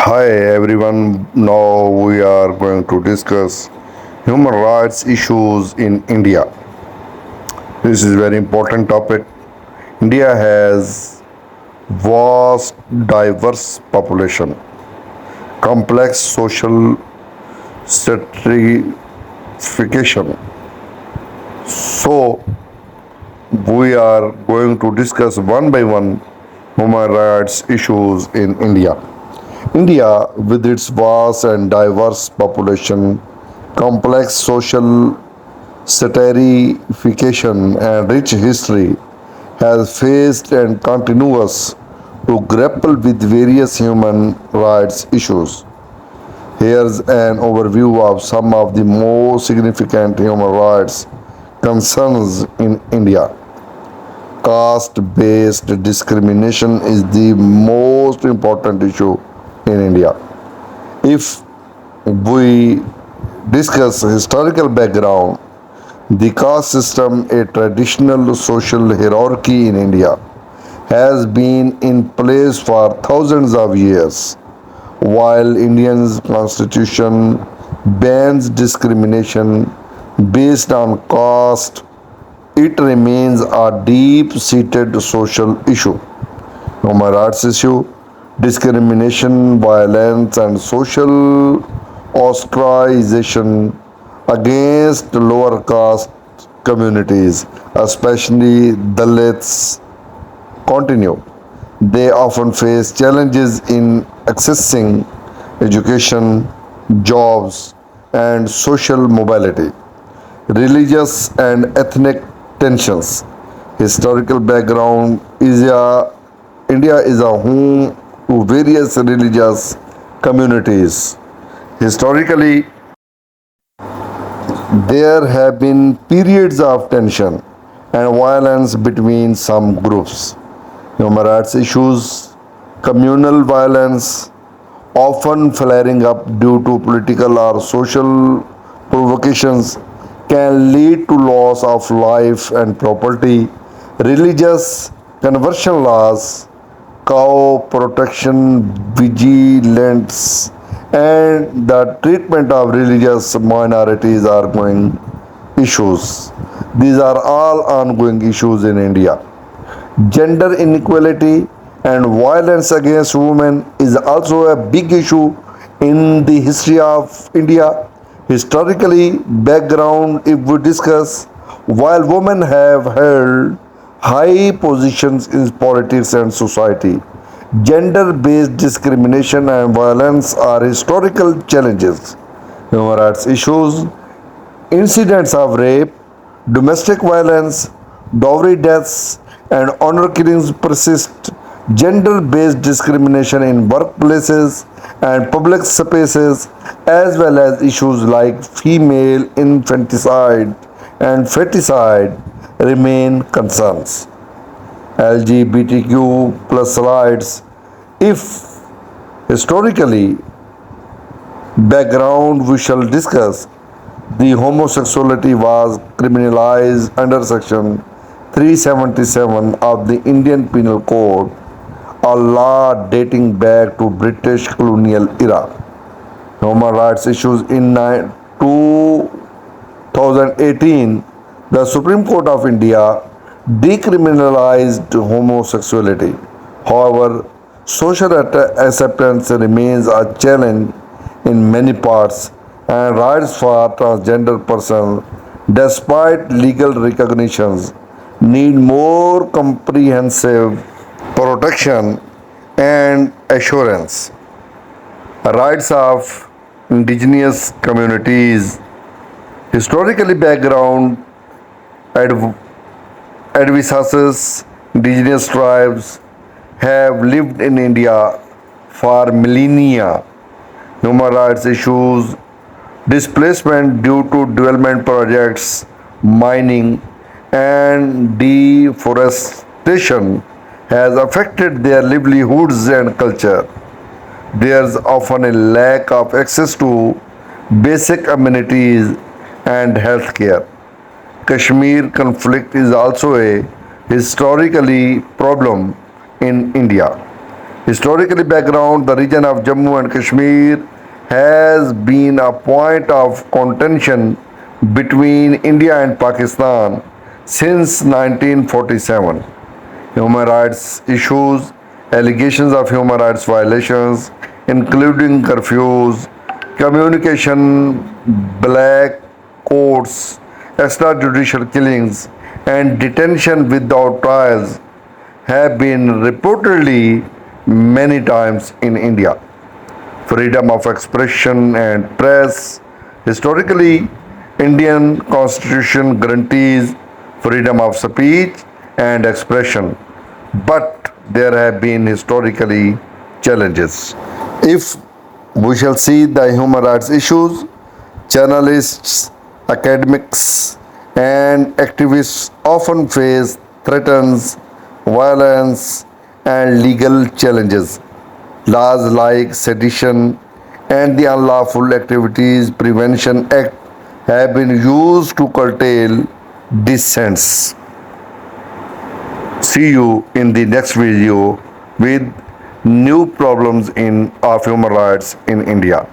Hi everyone, now we are going to discuss human rights issues in India. This is a very important topic. India has vast diverse population, complex social stratification. So we are going to discuss one by one human rights issues in India. India, with its vast and diverse population, complex social stratification, and rich history, has faced and continues to grapple with various human rights issues. Here's an overview of some of the most significant human rights concerns in India. Caste based discrimination is the most important issue in India. If we discuss historical background, the caste system, a traditional social hierarchy in India, has been in place for thousands of years. While India's constitution bans discrimination based on caste, it remains a deep-seated social issue. Human rights issue, discrimination, violence, and social ostracization against lower caste communities, especially Dalits, continue. They often face challenges in accessing education, jobs, and social mobility. Religious and ethnic tensions. Historical background is India is a home to various religious communities. Historically, there have been periods of tension and violence between some groups. Human rights issues, communal violence, often flaring up due to political or social provocations, can lead to loss of life and property. Religious conversion laws, cow protection vigilance, and the treatment of religious minorities are going issues. These are all ongoing issues in India. Gender inequality and violence against women is also a big issue in the history of India. Historically, background, if we discuss, while women have held high positions in politics and society, gender based discrimination and violence are historical challenges. Human rights issues, incidents of rape, domestic violence, dowry deaths, and honor killings persist. Gender based discrimination in workplaces and public spaces, as well as issues like female infanticide and feticide, remain concerns. LGBTQ plus rights, if historically background we shall discuss, the homosexuality was criminalized under section 377 of the Indian Penal Code, a law dating back to British colonial era. Human rights issues in 2018, the Supreme Court of India decriminalized homosexuality. However, social acceptance remains a challenge in many parts, and rights for transgender persons, despite legal recognitions, need more comprehensive protection and assurance. Rights of indigenous communities, historically background, adv- advisors, indigenous tribes have lived in India for millennia. Human rights issues, displacement due to development projects, mining, and deforestation has affected their livelihoods and culture. There's often a lack of access to basic amenities and healthcare. Kashmir conflict is also a historically problem in India. Historically background, the region of Jammu and Kashmir has been a point of contention between India and Pakistan since 1947. Human rights issues, allegations of human rights violations, including curfews, communication, black courts, extrajudicial killings, and detention without trials have been reportedly many times in India. Freedom of expression and press. Historically, Indian constitution guarantees freedom of speech and expression, but there have been historically challenges. If we shall see the human rights issues, journalists, academics, and activists often face threats, violence, and legal challenges. Laws like sedition and the Unlawful Activities Prevention Act have been used to curtail dissents. See you in the next video with new problems in of human rights in India.